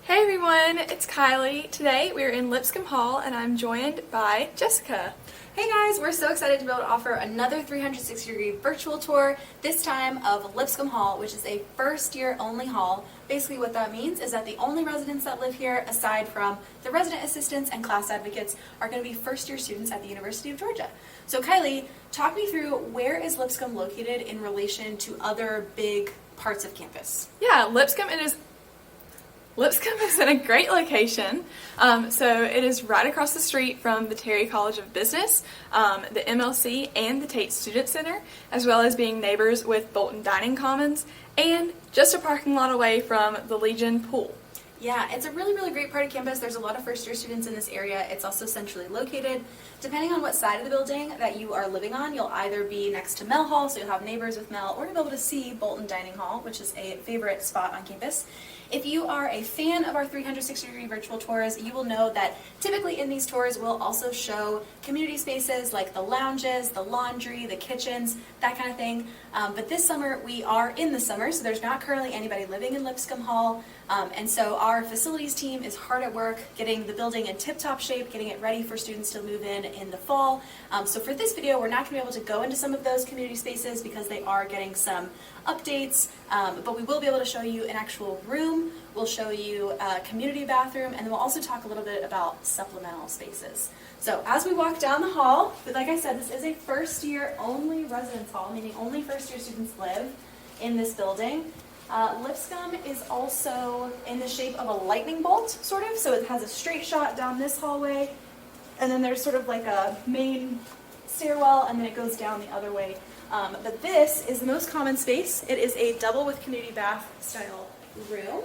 Hey everyone, it's Kylie. Today we're in Lipscomb Hall and I'm joined by Jessica. Hey guys, we're so excited to be able to offer another 360-degree virtual tour, this time of Lipscomb Hall, which is a first-year only hall. Basically what that means is that the only residents that live here, aside from the resident assistants and class advocates, are going to be first-year students at the University of Georgia. So Kylie, talk me through where is Lipscomb located in relation to other big parts of campus? Yeah, Lipscomb is in a great location. So it is right across the street from the Terry College of Business, the MLC, and the Tate Student Center, as well as being neighbors with Bolton Dining Commons, and just a parking lot away from the Legion Pool. Yeah, it's a really great part of campus. There's a lot of first-year students in this area. It's also centrally located. Depending on what side of the building that you are living on, you'll either be next to Mel Hall, so you'll have neighbors with Mel, or you'll be able to see Bolton Dining Hall, which is a favorite spot on campus. If you are a fan of our 360-degree virtual tours, you will know that typically in these tours we'll also show community spaces like the lounges, the laundry, the kitchens, that kind of thing. But this summer we are in the summer, so there's not currently anybody living in Lipscomb Hall. And so our facilities team is hard at work getting the building in tip-top shape, getting it ready for students to move in the fall. So for this video, we're not going to be able to go into some of those community spaces because they are getting some updates, but we will be able to show you an actual room. We'll show you a community bathroom, and then we'll also talk a little bit about supplemental spaces. So as we walk down the hall, like I said, this is a first-year only residence hall, meaning only first-year students live in this building. Lipscomb is also in the shape of a lightning bolt, sort of, so it has a straight shot down this hallway, and then there's sort of like a main stairwell, and then it goes down the other way. But this is the most common space. It is a double with community bath style room.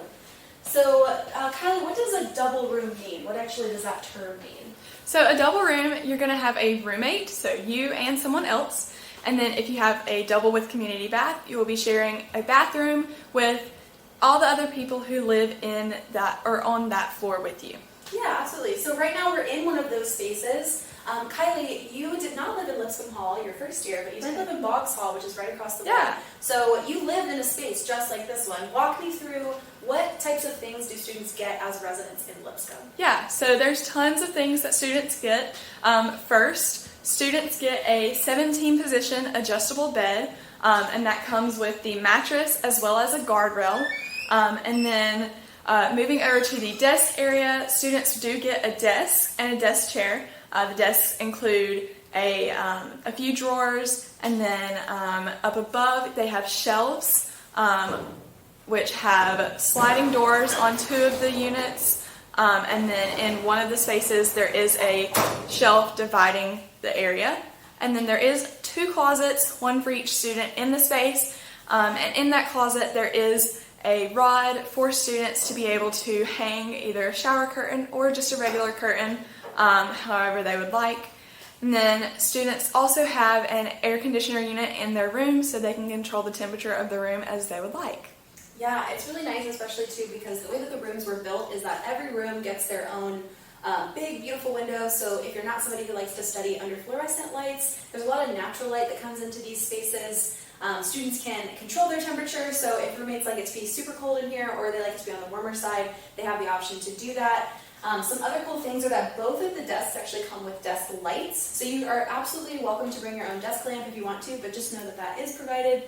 So, Kylie, what does a double room mean? What actually does that term mean? So a double room, you're going to have a roommate, so you and someone else. And then if you have a double with community bath, you will be sharing a bathroom with all the other people who live in that or on that floor with you. Yeah, absolutely. So right now we're in one of those spaces. Kylie, you did not live in Lipscomb Hall your first year, but you did live in Boggs Hall, which is right across the way. Yeah. So you lived in a space just like this one. Walk me through what types of things do students get as residents in Lipscomb? Yeah, so there's tons of things that students get. First, students get a 17-position adjustable bed, and that comes with the mattress as well as a guardrail. And then moving over to the desk area, students do get a desk and a desk chair. The desks include a few drawers, and then up above they have shelves, which have sliding doors on two of the units, and then in one of the spaces there is a shelf dividing the area, and then there is two closets, one for each student in the space, and in that closet there is a rod for students to be able to hang either a shower curtain or just a regular curtain, however they would like. And then students also have an air conditioner unit in their room so they can control the temperature of the room as they would like. Yeah, it's really nice, especially too, because the way that the rooms were built is that every room gets their own big, beautiful window. So if you're not somebody who likes to study under fluorescent lights, there's a lot of natural light that comes into these spaces. Students can control their temperature, so if roommates like it to be super cold in here or they like it to be on the warmer side, they have the option to do that. Some other cool things are that both of the desks actually come with desk lights, so you are absolutely welcome to bring your own desk lamp if you want to, but just know that that is provided.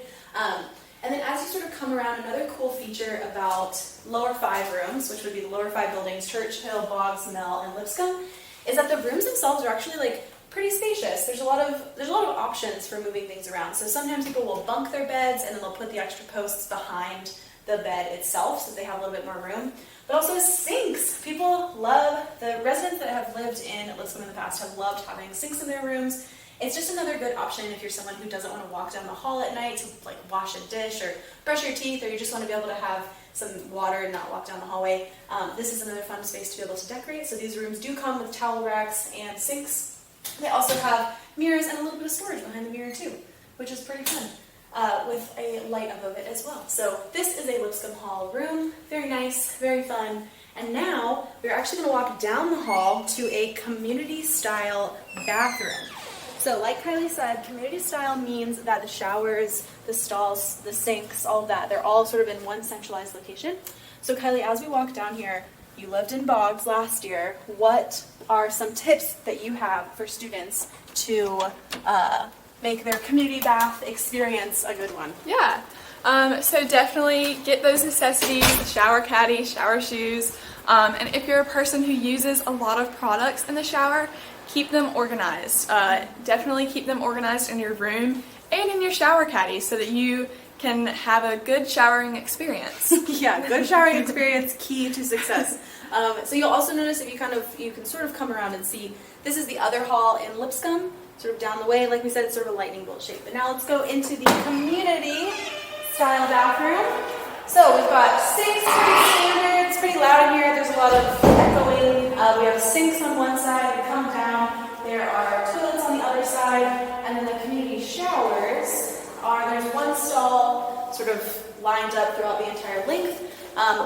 And then as you sort of come around, another cool feature about lower 5 rooms, which would be the lower 5 buildings, Churchill, Boggs, Mel, and Lipscomb, is that the rooms themselves are actually like pretty spacious. There's a lot of options for moving things around. So sometimes people will bunk their beds and then they'll put the extra posts behind the bed itself so they have a little bit more room. But also sinks. People love, the residents that have lived in Lipscomb in the past have loved having sinks in their rooms. It's just another good option if you're someone who doesn't want to walk down the hall at night to like wash a dish or brush your teeth, or you just want to be able to have some water and not walk down the hallway. This is another fun space to be able to decorate. So these rooms do come with towel racks and sinks. They also have mirrors and a little bit of storage behind the mirror too, which is pretty fun, with a light above it as well. So this is a Lipscomb Hall room. Very nice, very fun. And now we're actually going to walk down the hall to a community style bathroom. So like Kylie said, community style means that the showers, the stalls, the sinks, all of that, they're all sort of in one centralized location. So Kylie, as we walk down here, you lived in Boggs last year. What are some tips that you have for students to make their community bath experience a good one? Yeah. So definitely get those necessities, shower caddy, shower shoes, and if you're a person who uses a lot of products in the shower, keep them organized. Definitely keep them organized in your room and in your shower caddy so that you can have a good showering experience. Yeah, good showering experience, key to success. So you'll also notice if you can sort of come around and see, this is the other hall in Lipscomb, sort of down the way. Like we said, it's sort of a lightning bolt shape. But now let's go into the community style bathroom. So we've got sinks, pretty standard. It's pretty loud in here. There's a lot of echoing. We have sinks on one side. We come down. There are toilets on the other side, and then the community showers there's one stall sort of lined up throughout the entire length.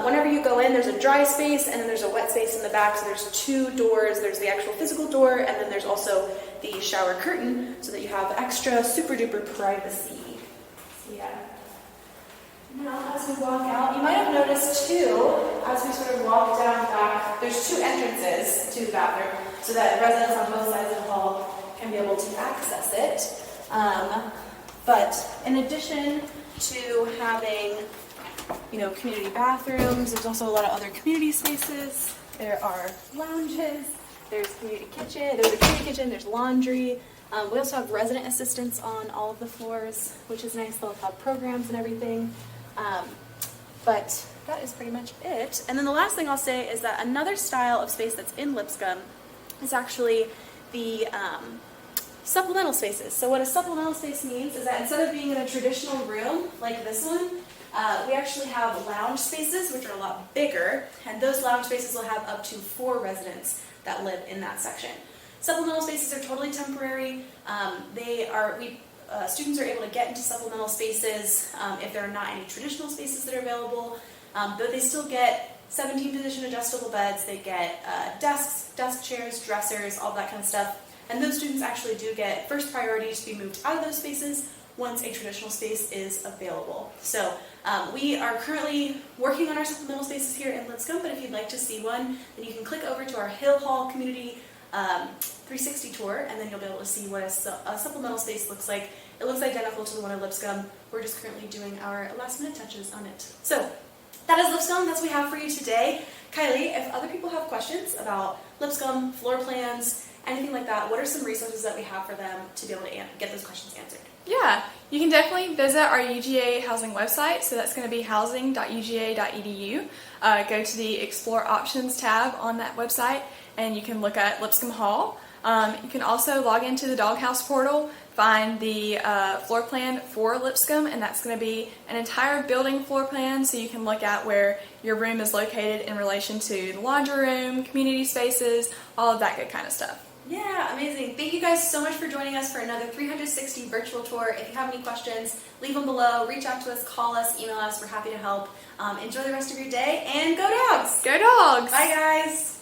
Whenever you go in, there's a dry space and then there's a wet space in the back. So there's two doors. There's the actual physical door, and then there's also the shower curtain, so that you have extra super duper privacy. So yeah. Now, as we walk out, you might have noticed too, as we sort of walk down back, there's two entrances to the bathroom, so that residents on both sides of the hall can be able to access it. But in addition to having, community bathrooms, there's also a lot of other community spaces. There are lounges, there's a community kitchen, there's laundry. We also have resident assistants on all of the floors, which is nice. They'll have programs and everything. But that is pretty much it. And then the last thing I'll say is that another style of space that's in Lipscomb is actually the supplemental spaces. So what a supplemental space means is that instead of being in a traditional room like this one, we actually have lounge spaces, which are a lot bigger, and those lounge spaces will have up to 4 residents that live in that section. Supplemental spaces are totally temporary. Students are able to get into supplemental spaces if there are not any traditional spaces that are available, but they still get 17-position adjustable beds. They get desks, desk chairs, dressers, all that kind of stuff. And those students actually do get first priority to be moved out of those spaces once a traditional space is available. So we are currently working on our supplemental spaces here in Lipscomb, but if you'd like to see one, then you can click over to our Hill Hall Community 360 tour, and then you'll be able to see what a supplemental space looks like. It looks identical to the one in Lipscomb. We're just currently doing our last minute touches on it. So that is Lipscomb. That's what we have for you today. Kylie, if other people have questions about Lipscomb, floor plans, anything like that, what are some resources that we have for them to be able to get those questions answered? Yeah, you can definitely visit our UGA housing website. So that's going to be housing.uga.edu. Go to the Explore Options tab on that website, and you can look at Lipscomb Hall. You can also log into the Doghouse portal, find the floor plan for Lipscomb, and that's going to be an entire building floor plan, so you can look at where your room is located in relation to the laundry room, community spaces, all of that good kind of stuff. Yeah, amazing. Thank you guys so much for joining us for another 360 virtual tour. If you have any questions, leave them below, reach out to us, call us, email us. We're happy to help. Enjoy the rest of your day, and go Dogs! Go Dogs! Bye, guys!